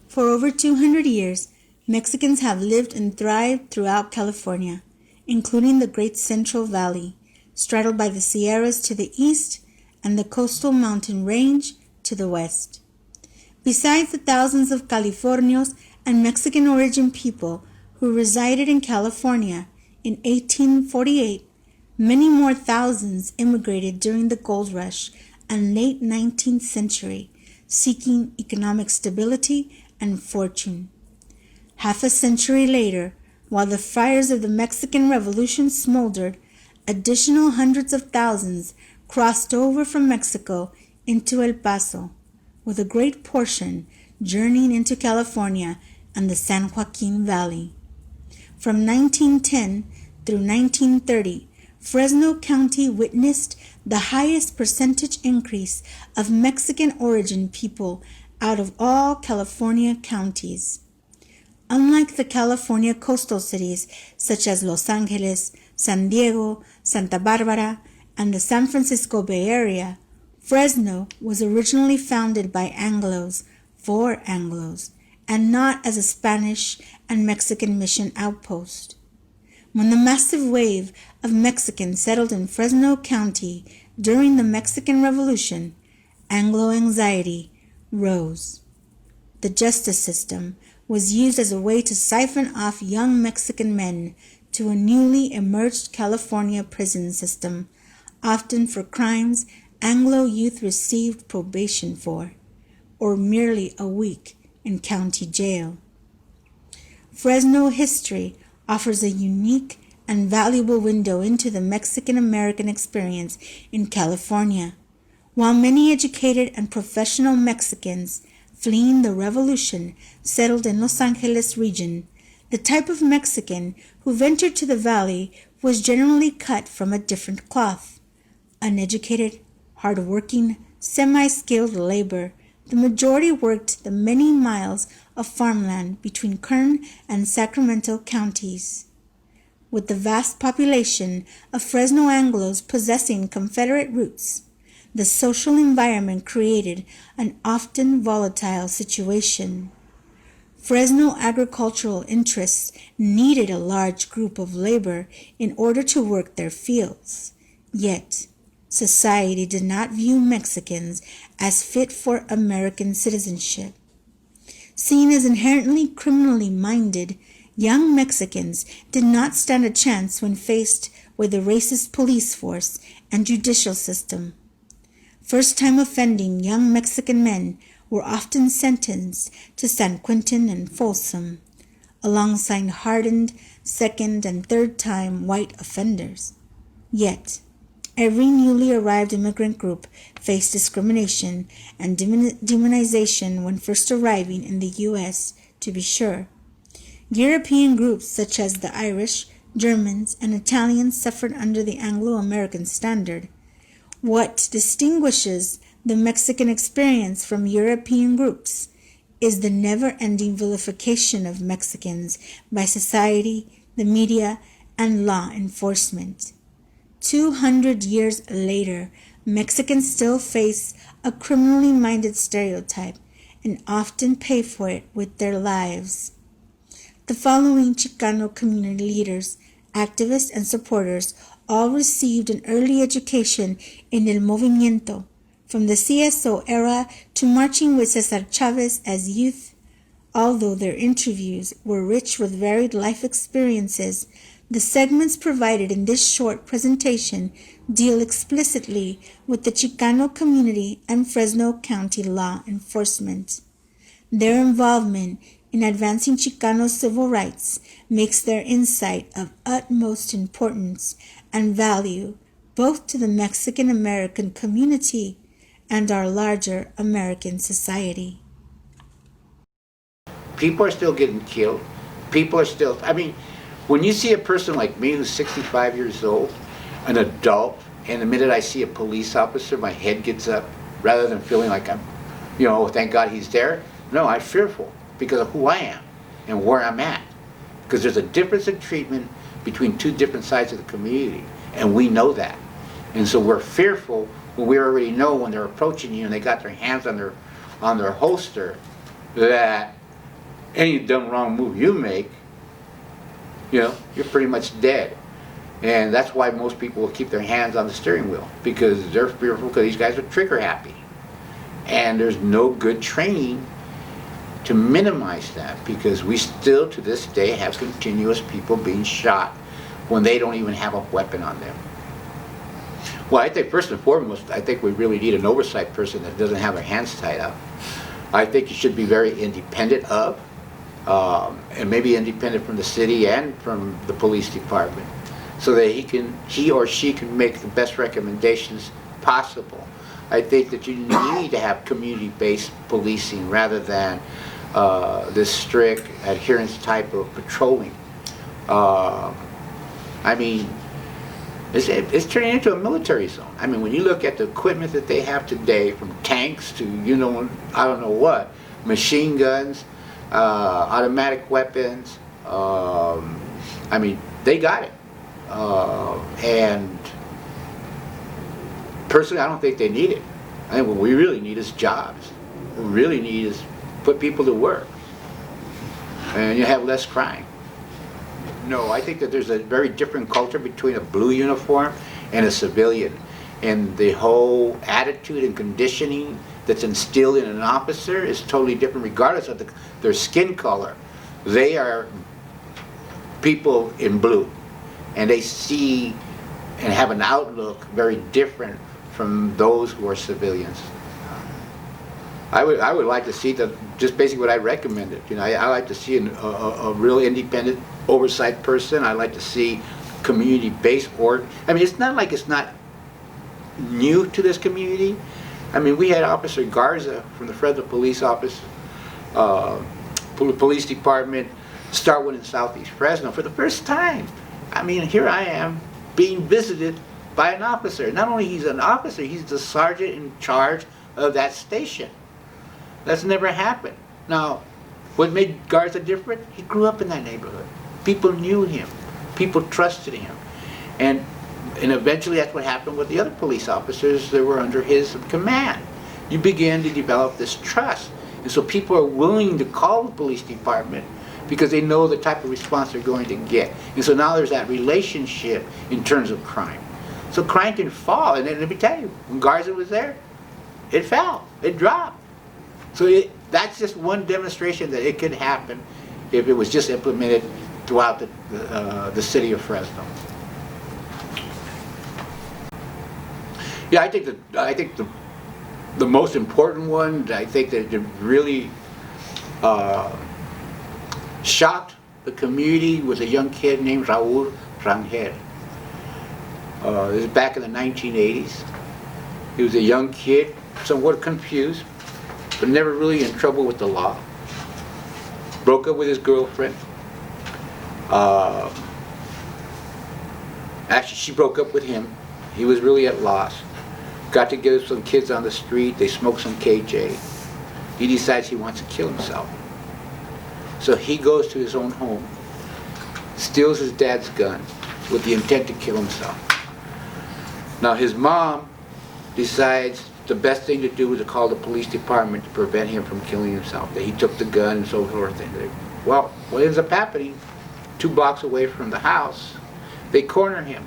For over 200 years, Mexicans have lived and thrived throughout California, including the Great Central Valley, straddled by the Sierras to the east and the coastal mountain range to the west. Besides the thousands of Californios and Mexican origin people who resided in California in 1848, many more thousands immigrated during the gold rush and late 19th century, seeking economic stability and fortune. Half a century later, while the fires of the Mexican Revolution smoldered, additional hundreds of thousands crossed over from Mexico into El Paso, with a great portion journeying into California and the San Joaquin Valley. From 1910 through 1930, Fresno County witnessed the highest percentage increase of Mexican origin people out of all California counties. Unlike the California coastal cities such as Los Angeles, San Diego, Santa Barbara, and the San Francisco Bay Area, Fresno was originally founded by Anglos for Anglos, and not as a Spanish and Mexican mission outpost. When the massive wave of Mexicans settled in Fresno County during the Mexican Revolution, Anglo anxiety rose. The justice system was used as a way to siphon off young Mexican men to a newly emerged California prison system, often for crimes Anglo youth received probation for, or merely a week in county jail. Fresno history offers a unique and valuable window into the Mexican-American experience in California. While many educated and professional Mexicans fleeing the revolution settled in Los Angeles region, the type of Mexican who ventured to the valley was generally cut from a different cloth. Uneducated, hard-working, semi-skilled labor, the majority worked the many miles of farmland between Kern and Sacramento counties. With the vast population of Fresno Anglos possessing Confederate roots, the social environment created an often volatile situation. Fresno agricultural interests needed a large group of labor in order to work their fields. Yet, society did not view Mexicans as fit for American citizenship. Seen as inherently criminally minded, young Mexicans did not stand a chance when faced with the racist police force and judicial system. First-time offending young Mexican men were often sentenced to San Quentin and Folsom, alongside hardened second and third-time white offenders. Yet, every newly arrived immigrant group faced discrimination and demonization when first arriving in the U.S., to be sure. European groups such as the Irish, Germans, and Italians suffered under the Anglo-American standard. What distinguishes the Mexican experience from European groups is the never-ending vilification of Mexicans by society, the media, and law enforcement. 200 years later, Mexicans still face a criminally minded stereotype and often pay for it with their lives. The following Chicano community leaders, activists, and supporters all received an early education in El Movimiento, from the CSO era to marching with Cesar Chavez as youth. Although their interviews were rich with varied life experiences, the segments provided in this short presentation deal explicitly with the Chicano community and Fresno County law enforcement. Their involvement in advancing Chicano civil rights makes their insight of utmost importance and value both to the Mexican-American community and our larger American society. People are still getting killed. People are still, when you see a person like me who's 65 years old, an adult, and the minute I see a police officer, my head gets up, rather than feeling like I'm, thank God he's there. No, I'm fearful because of who I am and where I'm at. Because there's a difference in treatment between two different sides of the community, and we know that. And so we're fearful when we already know when they're approaching you and they got their hands on their holster that any dumb wrong move you make, you're pretty much dead. And that's why most people will keep their hands on the steering wheel, because they're fearful, because these guys are trigger happy. And there's no good training to minimize that, because we still to this day have continuous people being shot when they don't even have a weapon on them. Well, I think first and foremost, I think we really need an oversight person that doesn't have their hands tied up. I think you should be very independent of, and maybe independent from the city and from the police department, so that he or she can make the best recommendations possible. I think that you need to have community-based policing rather than this strict adherence type of patrolling. I mean, it's turning into a military zone. I mean, when you look at the equipment that they have today, from tanks to, I don't know what, machine guns, automatic weapons, I mean, they got it. And personally, I don't think they need it. I think what we really need is jobs. What we really need is put people to work, and you have less crime. No, I think that there's a very different culture between a blue uniform and a civilian, and the whole attitude and conditioning that's instilled in an officer is totally different regardless of their skin color. They are people in blue, and they see and have an outlook very different from those who are civilians. I would like to see just basically what I recommended. I like to see a real independent oversight person. I like to see community-based org. I mean, it's not like it's not new to this community. I mean, we had Officer Garza from the Fresno Police Office, Police Department, start one in Southeast Fresno for the first time. I mean, here I am being visited by an officer. Not only he's an officer, he's the sergeant in charge of that station. That's never happened. Now, what made Garza different? He grew up in that neighborhood. People knew him. People trusted him. And eventually that's what happened with the other police officers that were under his command. You begin to develop this trust. And so people are willing to call the police department because they know the type of response they're going to get. And so now there's that relationship in terms of crime. So crime can fall, and then let me tell you, when Garza was there, it fell, it dropped. So that's just one demonstration that it could happen if it was just implemented throughout the city of Fresno. Yeah, I think the most important one, I think that it really shocked the community, was a young kid named Raul Rangel. This is back in the 1980s. He was a young kid, somewhat confused, but never really in trouble with the law. Broke up with his girlfriend. Actually, she broke up with him. He was really at loss. Got together with some kids on the street. They smoked some KJ. He decides he wants to kill himself. So he goes to his own home, steals his dad's gun with the intent to kill himself. Now his mom decides the best thing to do is to call the police department to prevent him from killing himself, that he took the gun and so forth. Well, what ends up happening, 2 blocks away from the house, they corner him.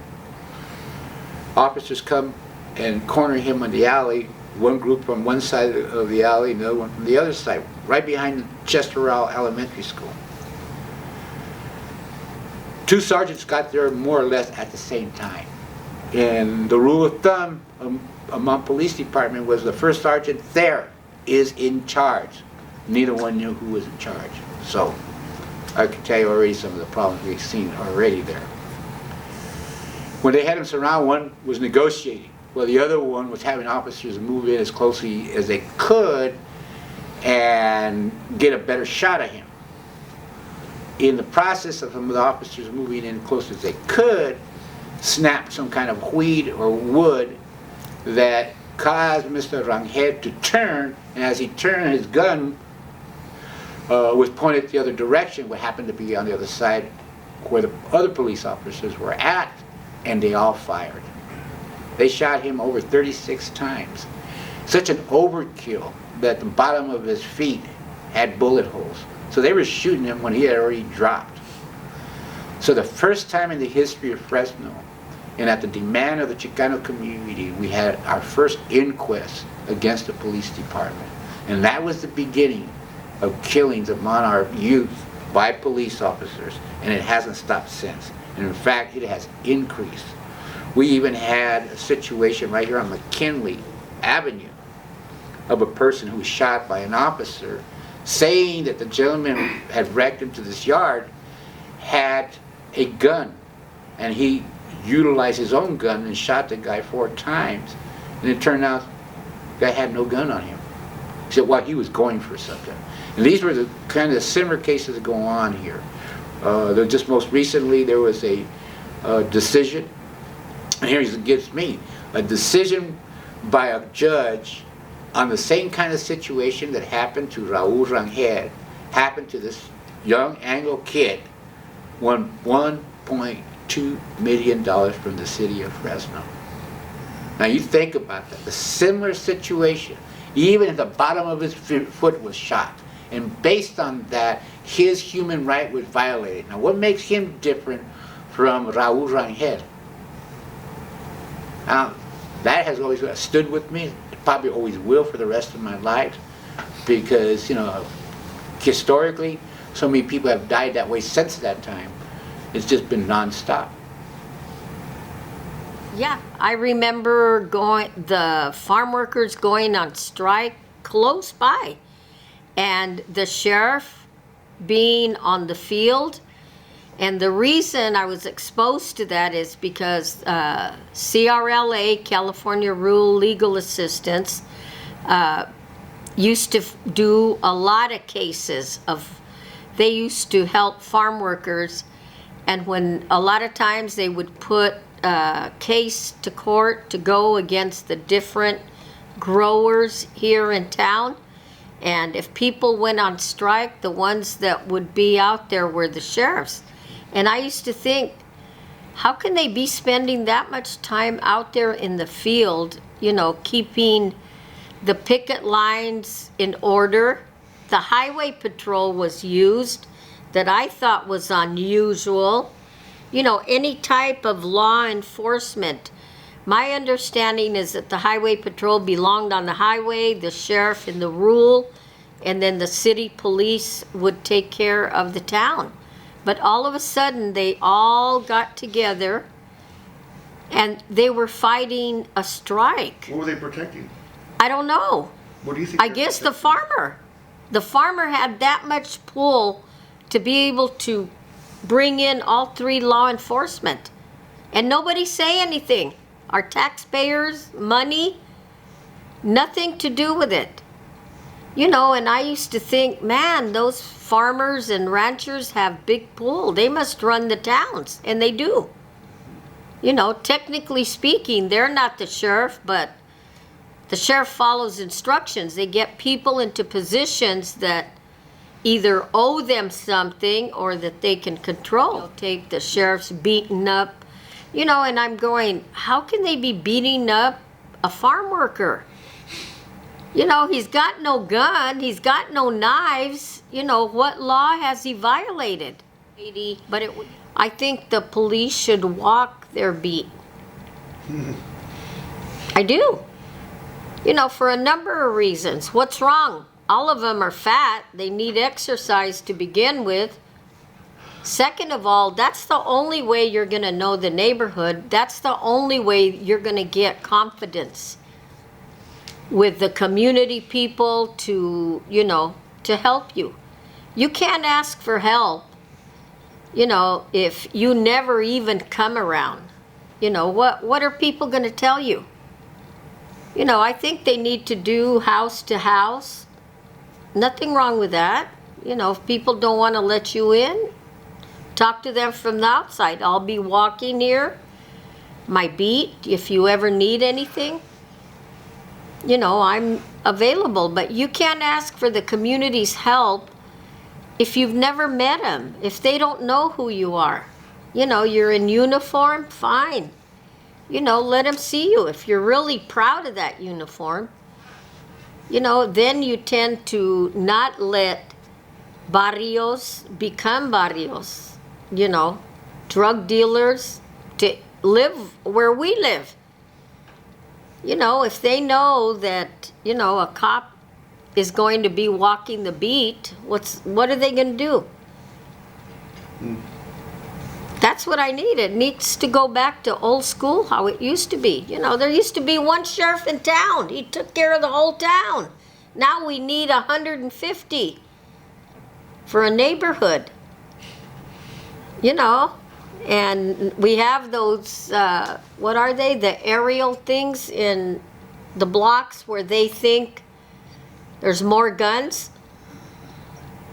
Officers come and corner him in the alley, one group from one side of the alley, another one from the other side, right behind Chester Elementary School. 2 sergeants got there more or less at the same time. And the rule of thumb among police department was the first sergeant there is in charge. Neither one knew who was in charge. So I can tell you already some of the problems we've seen already there. When they had him surrounded, one was negotiating. Well, the other one was having officers move in as closely as they could and get a better shot at him. In the process of some of the officers moving in close as they could, snapped some kind of weed or wood that caused Mr. Rangel to turn, and as he turned, his gun was pointed the other direction, what happened to be on the other side where the other police officers were at, and they all fired. They shot him over 36 times. Such an overkill that the bottom of his feet had bullet holes. So they were shooting him when he had already dropped. So the first time in the history of Fresno, and at the demand of the Chicano community, we had our first inquest against the police department. And that was the beginning of killings among our youth by police officers, and it hasn't stopped since. And in fact, it has increased. We even had a situation right here on McKinley Avenue of a person who was shot by an officer, saying that the gentleman who had wrecked into this yard had a gun, and he utilized his own gun and shot the guy 4 times, and it turned out the guy had no gun on him. He said, well, he was going for something. And these were the kind of similar cases that go on here. Just most recently, there was a decision, and here it gets me, a decision by a judge on the same kind of situation that happened to Raul Rangel, happened to this young Anglo kid, won $1.2 million from the city of Fresno. Now you think about that, the similar situation, even at the bottom of his foot was shot. And based on that, his human right was violated. Now what makes him different from Raul Rangel? Now, that has always stood with me. It probably always will for the rest of my life, because, you know, historically, so many people have died that way since that time. It's just been nonstop. Yeah, I remember the farm workers going on strike close by, and the sheriff being on the field. And the reason I was exposed to that is because CRLA, California Rural Legal Assistance, used to do a lot of cases of, they used to help farm workers, and when a lot of times they would put a case to court to go against the different growers here in town. And if people went on strike, the ones that would be out there were the sheriffs. And I used to think, how can they be spending that much time out there in the field, you know, keeping the picket lines in order? The highway patrol was used, that I thought was unusual. You know, any type of law enforcement. My understanding is that the highway patrol belonged on the highway, the sheriff in the rural, and then the city police would take care of the town. But all of a sudden, they all got together, and they were fighting a strike. What were they protecting? I don't know. What do you think? I guess the farmer. The farmer had that much pull to be able to bring in all 3 law enforcement. And nobody say anything. Our taxpayers' money, nothing to do with it. You know, and I used to think, man, those farmers and ranchers have big pull. They must run the towns, and they do. You know, technically speaking, they're not the sheriff, but the sheriff follows instructions. They get people into positions that either owe them something or that they can control. They'll take the sheriff's beaten up, you know, and I'm going, how can they be beating up a farm worker? You know, he's got no gun, he's got no knives. You know, what law has he violated? But I think the police should walk their beat. I do. You know, for a number of reasons. What's wrong? All of them are fat. They need exercise to begin with. Second of all, that's the only way you're going to know the neighborhood. That's the only way you're going to get confidence with the community people to, you know, to help you. You can't ask for help, you know, if you never even come around. You know, what are people going to tell you? You know, I think they need to do house to house. Nothing wrong with that. You know, if people don't want to let you in, talk to them from the outside. I'll be walking here, my beat, if you ever need anything. You know, I'm available, but you can't ask for the community's help if you've never met them, if they don't know who you are. You know, you're in uniform, fine. let them see you. If you're really proud of that uniform, then you tend to not let barrios become barrios, drug dealers to live where we live. If they know that, a cop is going to be walking the beat, what are they going to do? That's what I need. It needs to go back to old school, how it used to be. There used to be one sheriff in town. He took care of the whole town. Now we need 150 for a neighborhood. And we have those, what are they? The aerial things in the blocks where they think there's more guns.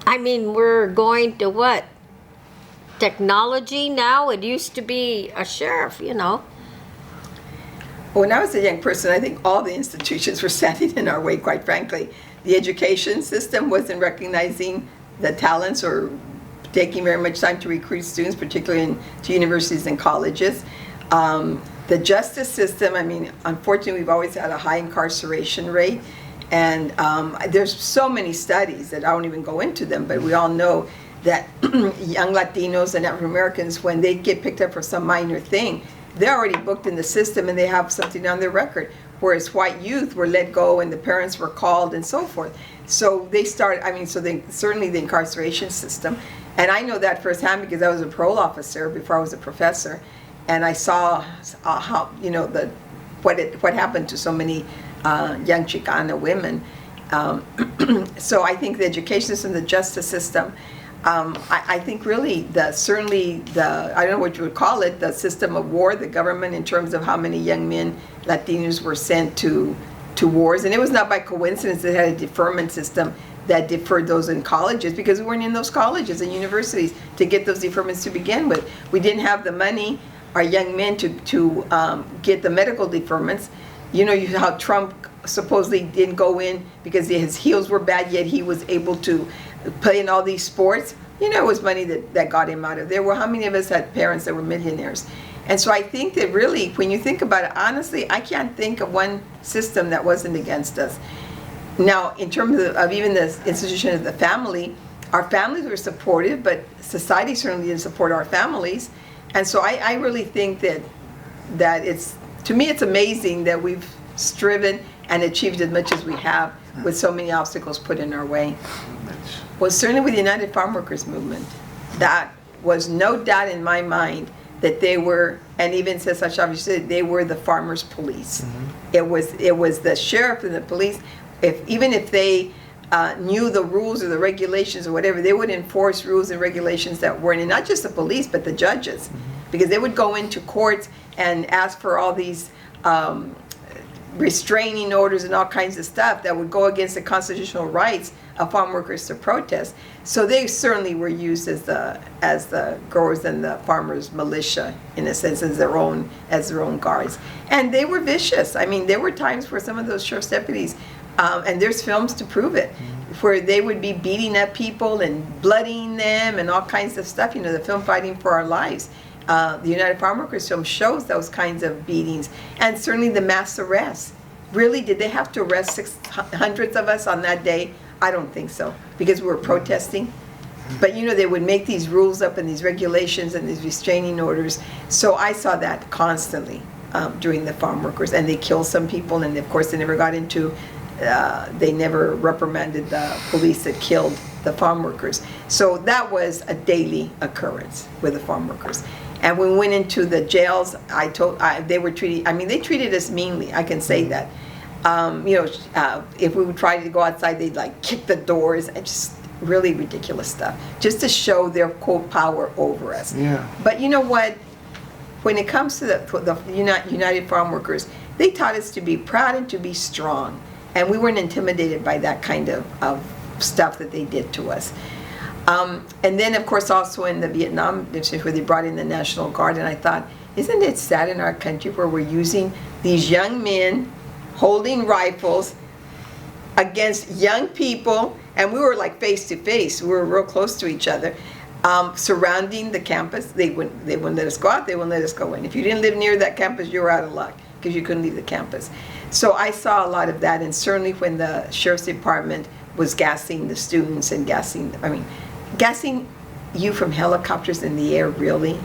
I mean, we're going to what? Technology now? It used to be a sheriff, When I was a young person, I think all the institutions were standing in our way, quite frankly. The education system wasn't recognizing the talents or taking very much time to recruit students, particularly to universities and colleges. The justice system, unfortunately, we've always had a high incarceration rate. And there's so many studies that I won't even go into them, but we all know that young Latinos and African Americans, when they get picked up for some minor thing, they're already booked in the system and they have something on their record. Whereas white youth were let go and the parents were called and so forth. So they started, certainly the incarceration system. And I know that firsthand because I was a parole officer before I was a professor. And I saw how, what happened to so many young Chicano women. So I think the education system, the justice system, I think really I don't know what you would call it, the system of war, the government in terms of how many young men, Latinos were sent to wars. And it was not by coincidence they had a deferment system that deferred those in colleges because we weren't in those colleges and universities to get those deferments to begin with. We didn't have the money, our young men, to get the medical deferments. How Trump supposedly didn't go in because his heels were bad, yet he was able to play in all these sports. It was money that got him out of there. Well, how many of us had parents that were millionaires? And so I think that really, when you think about it, honestly, I can't think of one system that wasn't against us. Now, in terms of even the institution of the family, our families were supportive, but society certainly didn't support our families. And so I really think that to me, it's amazing that we've striven and achieved as much as we have with so many obstacles put in our way. Well, certainly with the United Farm Workers Movement, that was no doubt in my mind that they were, and even says such obviously, they were the farmers' police. Mm-hmm. It was the sheriff and the police. Even if they knew the rules or the regulations or whatever, they would enforce rules and regulations that weren't, and not just the police, but the judges. Mm-hmm. Because they would go into courts and ask for all these restraining orders and all kinds of stuff that would go against the constitutional rights of farm workers to protest. So they certainly were used as the growers and the farmers' militia, in a sense, as their own guards. And they were vicious. There were times where some of those sheriff's deputies, and there's films to prove it, where they would be beating up people and blooding them and all kinds of stuff. The film Fighting for Our Lives. The United Farm Workers film shows those kinds of beatings, and certainly the mass arrests. Really, did they have to arrest hundreds of us on that day? I don't think so, because we were protesting. But they would make these rules up and these regulations and these restraining orders. So I saw that constantly during the farm workers, and they killed some people, and of course they never got into, they never reprimanded the police that killed the farm workers. So that was a daily occurrence with the farm workers. And when we went into the jails, they were treated, they treated us meanly, I can say that. If we would try to go outside, they'd kick the doors and just really ridiculous stuff, just to show their quote power over us. Yeah. But you know what? When it comes to the United Farm Workers, they taught us to be proud and to be strong. And we weren't intimidated by that kind of stuff that they did to us. And then, of course, also in the Vietnam, where they brought in the National Guard, and I thought, isn't it sad in our country where we're using these young men holding rifles against young people, and we were face to face, we were real close to each other, surrounding the campus. They wouldn't let us go out, they wouldn't let us go in. If you didn't live near that campus, you were out of luck because you couldn't leave the campus. So I saw a lot of that, and certainly when the sheriff's department was gassing the students and gassing you from helicopters in the air, really,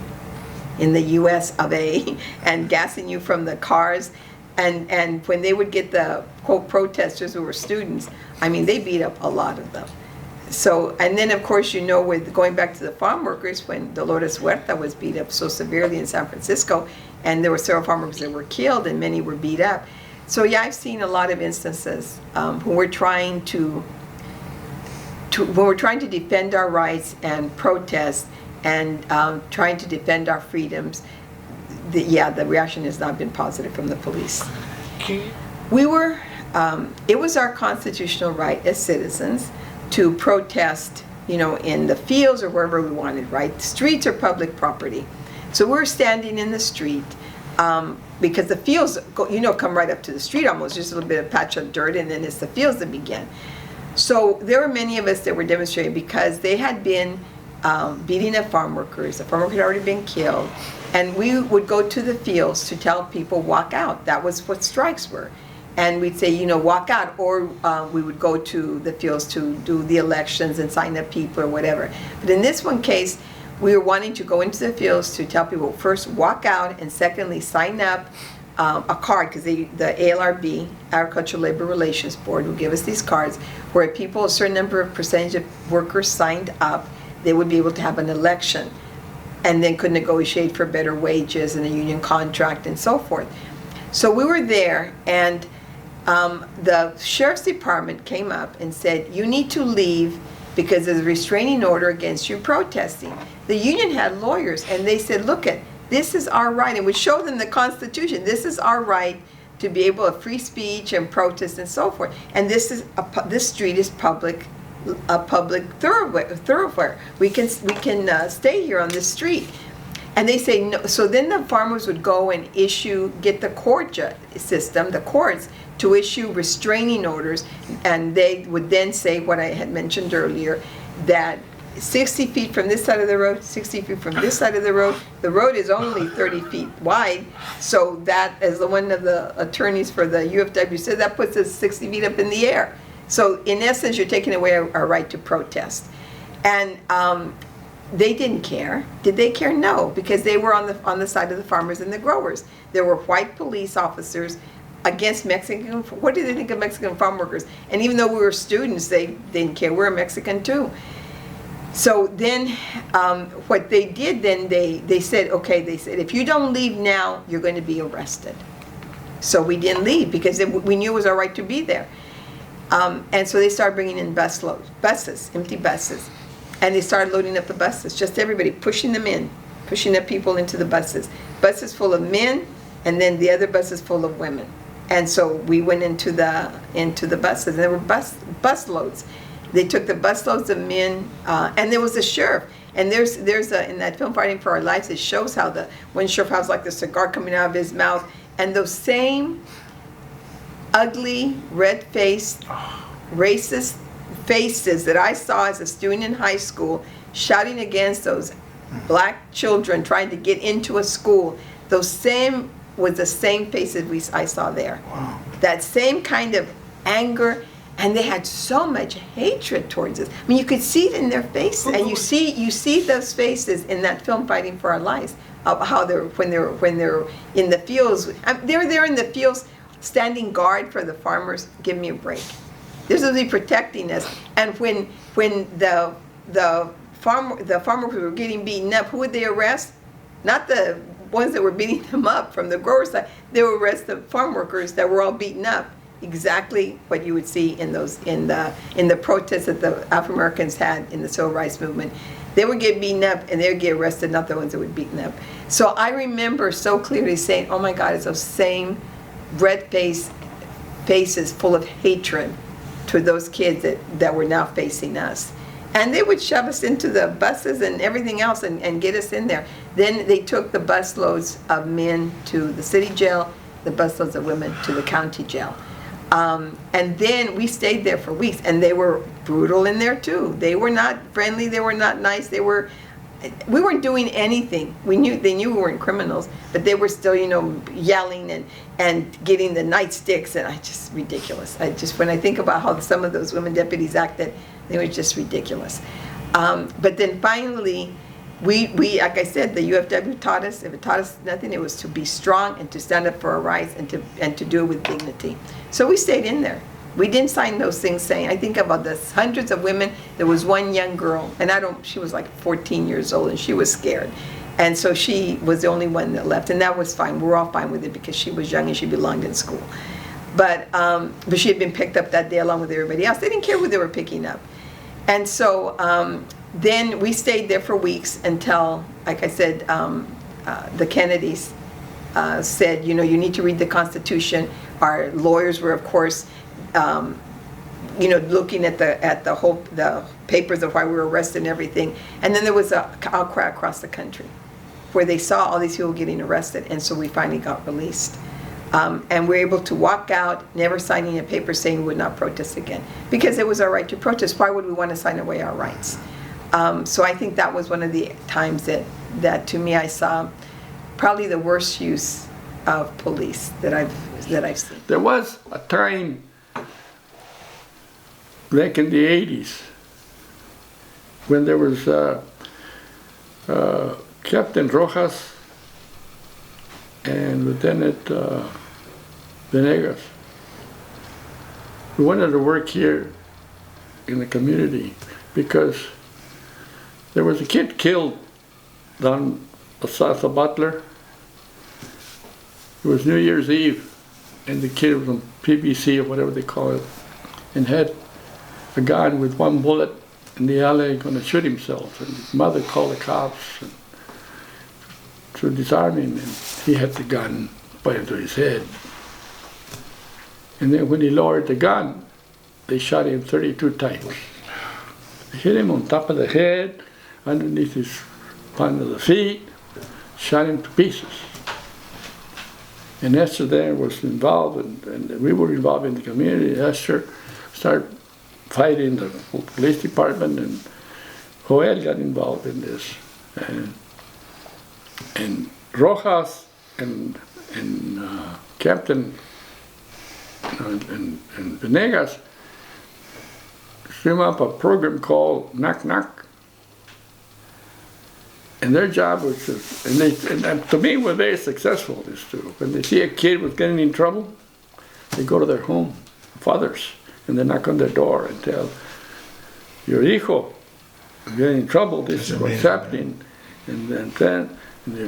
in the US of A, and gassing you from the cars. And when they would get the quote protesters who were students, I mean, they beat up a lot of them. So, and then of course, you know, with going back to the farm workers, when Dolores Huerta was beat up so severely in San Francisco, and there were several farm workers that were killed and many were beat up. So yeah, I've seen a lot of instances when we're trying to defend our rights and protest and trying to defend our freedoms. The reaction has not been positive from the police. We were, it was our constitutional right as citizens to protest, you know, in the fields or wherever we wanted, right? The streets are public property. So we're standing in the street because the fields, come right up to the street almost, just a little bit of patch of dirt, and then it's the fields that begin. So there were many of us that were demonstrating because they had been beating up farm workers. The farm worker had already been killed. And we would go to the fields to tell people, walk out. That was what strikes were. And we'd say, walk out. Or we would go to the fields to do the elections and sign up people or whatever. But in this one case, we were wanting to go into the fields to tell people, first, walk out, and secondly, sign up a card, because the ALRB, Agricultural Labor Relations Board, will give us these cards where people, a certain number of percentage of workers signed up, they would be able to have an election and then could negotiate for better wages and a union contract and so forth. So we were there, and the sheriff's department came up and said, you need to leave because there's a restraining order against you protesting. The union had lawyers, and they said, look, this is our right, and we showed them the Constitution. This is our right to be able to free speech and protest and so forth. And this street is a public thoroughfare. We can stay here on this street. And they say no. So then the farmers would go and get the court system, the courts, to issue restraining orders, and they would then say what I had mentioned earlier, that 60 feet from this side of the road, 60 feet from this side of the road is only 30 feet wide, so that, as one of the attorneys for the UFW said, that puts us 60 feet up in the air. So in essence, you're taking away our right to protest. And they didn't care. Did they care? No, because they were on the side of the farmers and the growers. There were white police officers against Mexican. What did they think of Mexican farm workers? And even though we were students, they didn't care. We're Mexican too. So then what they did then, they said, okay, if you don't leave now, you're going to be arrested. So we didn't leave because we knew it was our right to be there. And so they started bringing in buses, empty buses. And they started loading up the buses, just everybody, pushing them in, pushing up people into the buses. Buses full of men, and then the other buses full of women. And so we went into the buses, and there were bus loads. They took the bus loads of men, and there was a sheriff. And there's in that film Fighting for Our Lives, it shows how one sheriff has like the cigar coming out of his mouth, and those same ugly, red-faced, racist faces that I saw as a student in high school shouting against those black children trying to get into a school, those same was the same faces I saw there. Wow. That same kind of anger, and they had so much hatred towards us. I mean, you could see it in their faces, and you see those faces in that film Fighting for Our Lives, of how when they're in the fields. They're there in the fields standing guard for the farmers. Give me a break. This is be protecting us. And when the farmers were getting beaten up, who would they arrest? Not the ones that were beating them up from the grower side. They would arrest the farm workers that were all beaten up. Exactly what you would see in the protests that the African Americans had in the civil rights movement. They would get beaten up and they would get arrested, not the ones that were beaten up. So I remember so clearly saying, oh my God, it's those same red-faced faces full of hatred to those kids that were now facing us. And they would shove us into the buses and everything else and get us in there. Then they took the busloads of men to the city jail, the busloads of women to the county jail. And then we stayed there for weeks, and they were brutal in there too. They were not friendly, they were not nice, they were we weren't doing anything. They knew we weren't criminals, but they were still, yelling and getting the nightsticks, and ridiculous. When I think about how some of those women deputies acted, they were just ridiculous. But then finally, we like I said, the UFW taught us. If it taught us nothing, it was to be strong and to stand up for our rights and to do it with dignity. So we stayed in there. We didn't sign those things saying, I think about this, hundreds of women. There was one young girl, and she was like 14 years old, and she was scared. And so she was the only one that left, and that was fine. We were all fine with it because she was young and she belonged in school. But she had been picked up that day along with everybody else. They didn't care who they were picking up. And so then we stayed there for weeks until, like I said, the Kennedys said, you need to read the Constitution. Our lawyers were, of course, looking at the papers of why we were arrested and everything. And then there was a outcry across the country where they saw all these people getting arrested, and so we finally got released. And we were able to walk out, never signing a paper saying we would not protest again, because it was our right to protest. Why would we want to sign away our rights? So I think that was one of the times that to me I saw probably the worst use of police that I've seen. There was a time back in the 80s when there was Captain Rojas and Lieutenant Venegas. We wanted to work here in the community because there was a kid killed down south of Butler. It was New Year's Eve, and the kid was on PBC or whatever they call it, and had a gun with one bullet in the alley going to shoot himself. And his mother called the cops to disarm him, and he had the gun pointed to his head. And then when he lowered the gun, they shot him 32 times. They hit him on top of the head, underneath his palm of the feet, shot him to pieces. And Esther there was involved, and we were involved in the community. Esther started fighting the police department, and Joel got involved in this. And Rojas and Captain and Venegas came up a program called Knock Knock. And their job was and to me, were very successful, these two. When they see a kid was getting in trouble, they go to their home, fathers, and they knock on their door and tell, your hijo is getting in trouble, this is what's happening. And then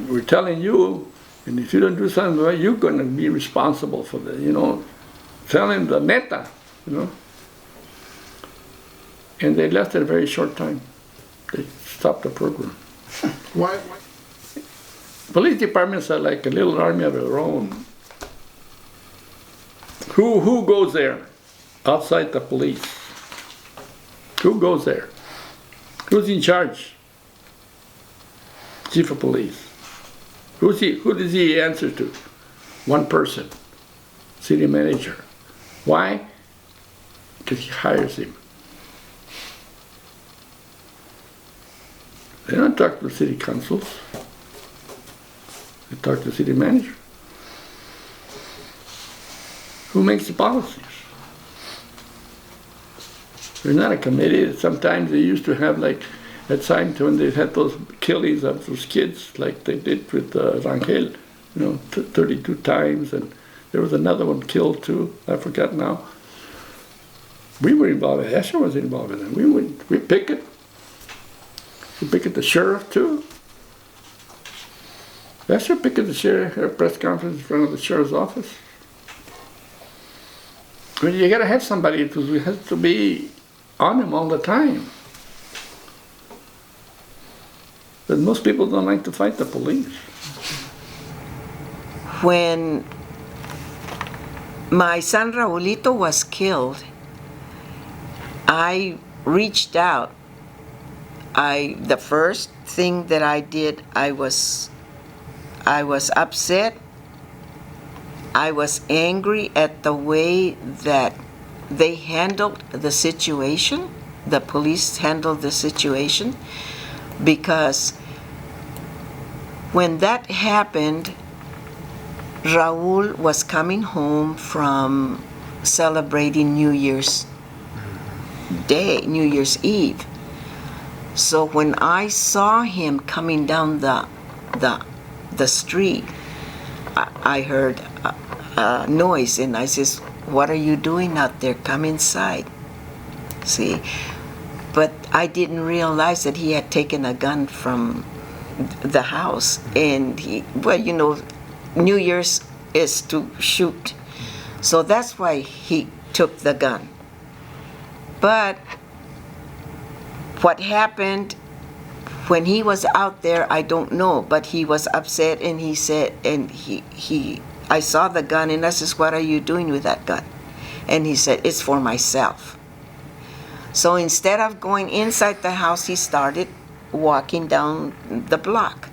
we're telling you, and if you don't do something right, you're going to be responsible for that, Tell him the neta, And they left it a very short time. They stopped the program. Why? Police departments are like a little army of their own. Who goes there outside the police? Who goes there? Who's in charge? Chief of police. Who does he answer to? One person, city manager. Why? Because he hires him. They don't talk to the city councils. They talk to the city manager. Who makes the policies? There's not a committee. Sometimes they used to have, like, at times when they had those killings of those kids, like they did with Rangel, 32 times, and there was another one killed too. I forgot now. We were involved. Esther was involved in it. We picket. We picket the sheriff too. Esther picketed the sheriff at a press conference in front of the sheriff's office. I mean, you got to have somebody who has to be on him all the time. But most people don't like to fight the police. When my son Raulito was killed, I reached out. The first thing that I did, I was upset. I was angry at the way that they handled the situation. The police handled the situation. because when that happened, Raul was coming home from celebrating New Year's Day, New Year's Eve. So when I saw him coming down the street, I heard a noise, and I says, "What are you doing out there? Come inside." See, but I didn't realize that he had taken a gun from the house, and New Year's is to shoot, so that's why he took the gun. But what happened when he was out there, I don't know, but he was upset, and he said, and I saw the gun, and I says, "What are you doing with that gun?" And he said, "It's for myself." So instead of going inside the house, he started walking down the block.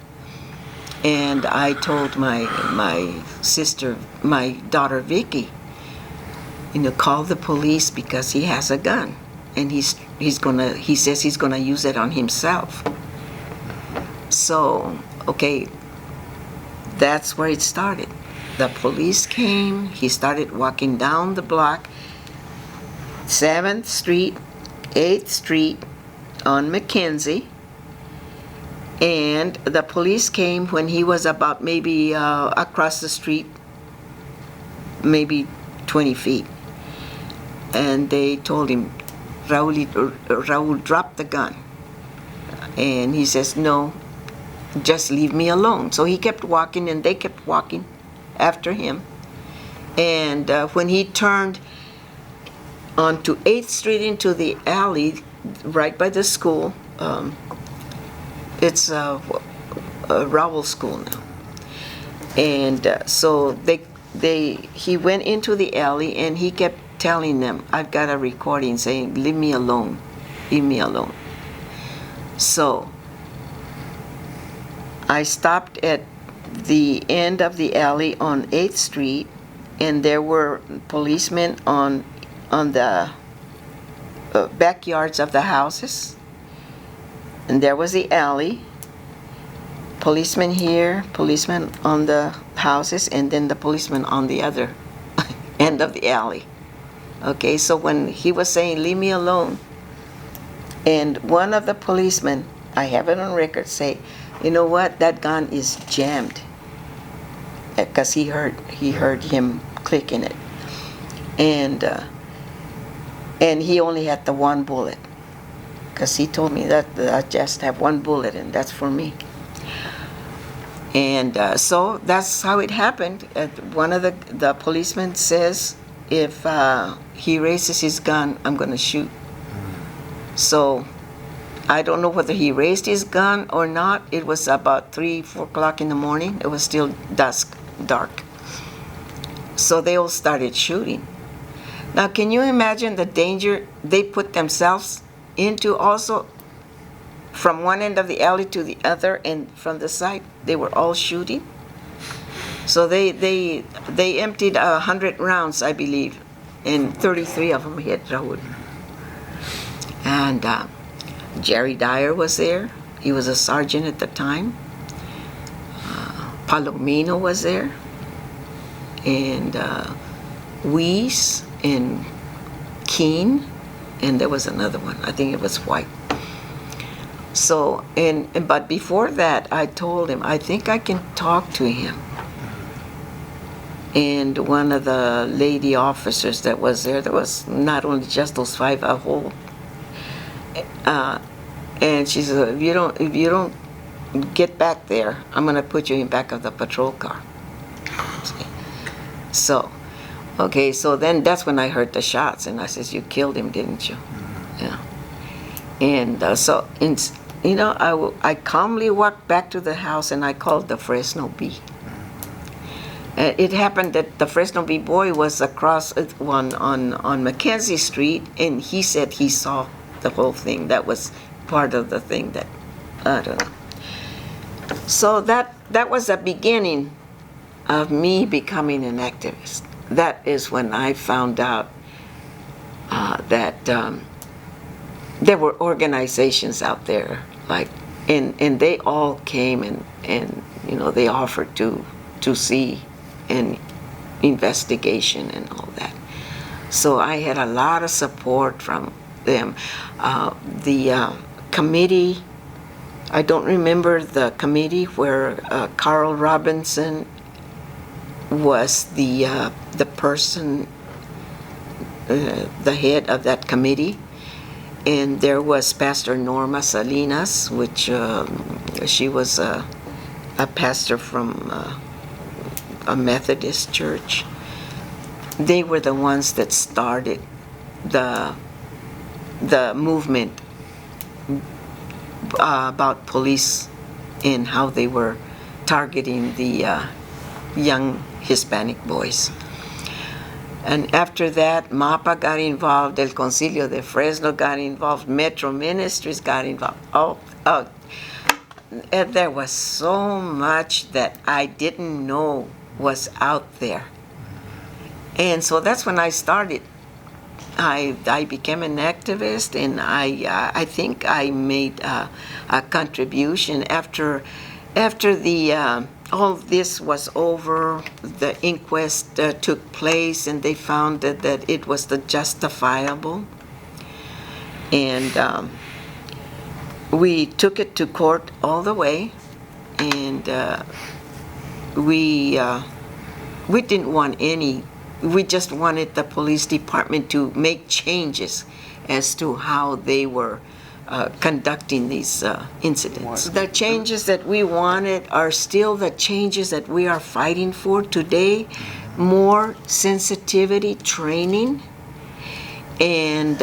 And I told my sister, my daughter Vicky, call the police because he has a gun, and he says he's gonna use it on himself. So, okay, that's where it started. The police came, he started walking down the block, 7th Street, 8th Street on Mackenzie, and the police came when he was about maybe across the street, maybe 20 feet. And they told him, Raul dropped the gun. And he says, "No, just leave me alone." So he kept walking, and they kept walking after him. And when he turned onto 8th Street into the alley right by the school, it's a Raul school now. And so he went into the alley, and he kept telling them, "I've got a recording saying, leave me alone, leave me alone." So I stopped at the end of the alley on 8th Street, and there were policemen on the backyards of the houses. And there was the alley, policemen here, policemen on the houses, and then the policeman on the other end of the alley. Okay, so when he was saying, "Leave me alone," and one of the policemen, I have it on record, say, "You know what, that gun is jammed," because he heard him clicking it, and he only had the one bullet, because he told me that I just have one bullet, and that's for me. And so that's how it happened. One of the policemen says, "If he raises his gun, I'm going to shoot." So I don't know whether he raised his gun or not. It was about 3-4 o'clock in the morning. It was still dark. So they all started shooting. Now, can you imagine the danger they put themselves into also? From one end of the alley to the other, and from the side, they were all shooting. So they emptied 100 rounds, I believe, and 33 of them hit Raul. And Jerry Dyer was there. He was a sergeant at the time. Palomino was there, and Weiss and Keene, and there was another one. I think it was White. So, but before that, I told him, I think I can talk to him. And one of the lady officers that was there was not only just those 5, a whole. And she said, if you don't get back there, I'm gonna put you in back of the patrol car. So, okay, so then that's when I heard the shots, and I says, "You killed him, didn't you?" Yeah. And I calmly walked back to the house, and I called the Fresno Bee. It happened that the Fresno Bee boy was across on Mackenzie Street, and he said he saw the whole thing. That was part of the thing that, I don't know. So that was the beginning of me becoming an activist. That is when I found out that there were organizations out there like and they all came and they offered to see an investigation and all that. So I had a lot of support from them. The committee, I don't remember the committee where Carl Robinson was the person, the head of that committee. And there was Pastor Norma Salinas, which she was a pastor from a Methodist church. They were the ones that started the movement about police and how they were targeting the young Hispanic boys. And after that, MAPA got involved, El Concilio de Fresno got involved, Metro Ministries got involved. And there was so much that I didn't know was out there. And so that's when I started. I became an activist, and I think I made a contribution after the all this was over. The inquest took place, and they found that it was the justifiable, and we took it to court all the way, and we didn't want any. We just wanted the police department to make changes as to how they were conducting these incidents. The changes that we wanted are still the changes that we are fighting for today. More sensitivity training, and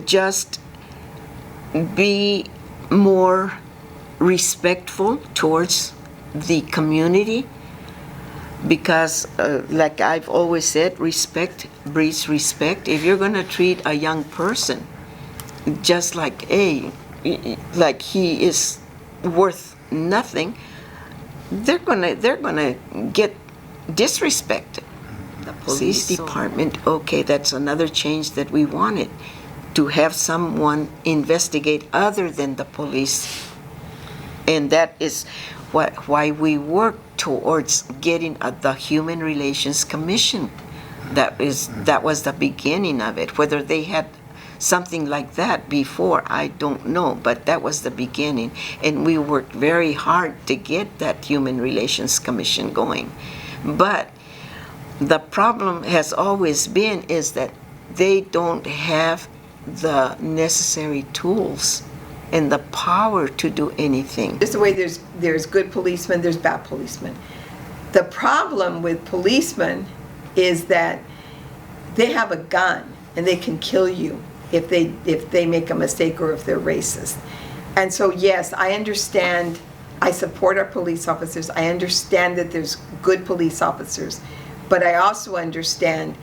just be more respectful towards the community. Because, like I've always said, respect breeds respect. If you're going to treat a young person just like he is worth nothing, they're gonna get disrespected. The police department, okay, that's another change that we wanted, to have someone investigate other than the police, and that is why we work towards getting the Human Relations Commission. That was the beginning of it. Whether they had something like that before, I don't know, but that was the beginning. And we worked very hard to get that Human Relations Commission going. But the problem has always been is that they don't have the necessary tools and the power to do anything. Just the way there's good policemen, there's bad policemen. The problem with policemen is that they have a gun and they can kill you if they make a mistake or if they're racist. And so yes, I understand, I support our police officers. I understand that there's good police officers, but I also understand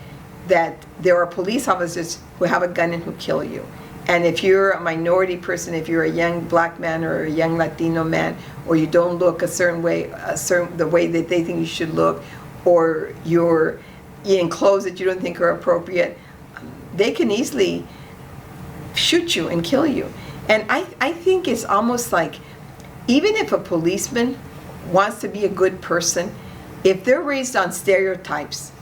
that there are police officers who have a gun and who kill you. And if you're a minority person, if you're a young black man or a young Latino man, or you don't look a certain way, the way that they think you should look, or you're in clothes that you don't think are appropriate, they can easily shoot you and kill you. And I think it's almost like, even if a policeman wants to be a good person, if they're raised on stereotypes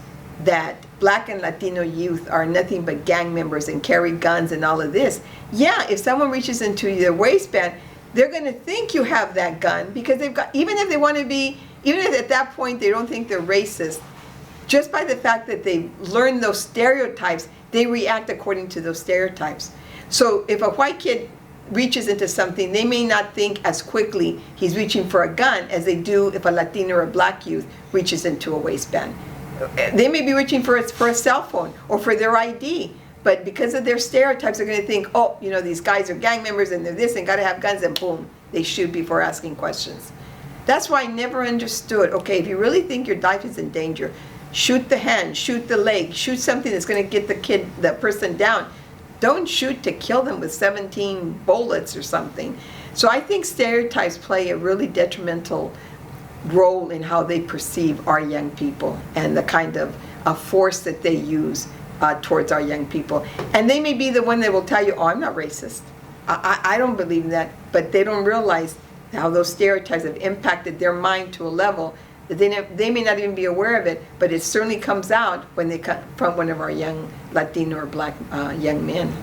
that black and Latino youth are nothing but gang members and carry guns and all of this, yeah, if someone reaches into their waistband, they're going to think you have that gun, because they've got, even if they want to be, even if at that point they don't think they're racist, just by the fact that they learned those stereotypes, they react according to those stereotypes. So if a white kid reaches into something, they may not think as quickly he's reaching for a gun as they do if a Latino or a black youth reaches into a waistband. They may be reaching for a cell phone or for their ID, but because of their stereotypes, they're going to think, oh, you know, these guys are gang members and they're this and got to have guns, and boom, they shoot before asking questions. That's why I never understood, okay, if you really think your life is in danger, shoot the hand, shoot the leg, shoot something that's going to get the person down. Don't shoot to kill them with 17 bullets or something. So I think stereotypes play a really detrimental role in how they perceive our young people and the kind of force that they use towards our young people. And they may be the one that will tell you, oh, I'm not racist. I don't believe in that, but they don't realize how those stereotypes have impacted their mind to a level that they may not even be aware of it, but it certainly comes out when they confront one of our young Latino or Black young men.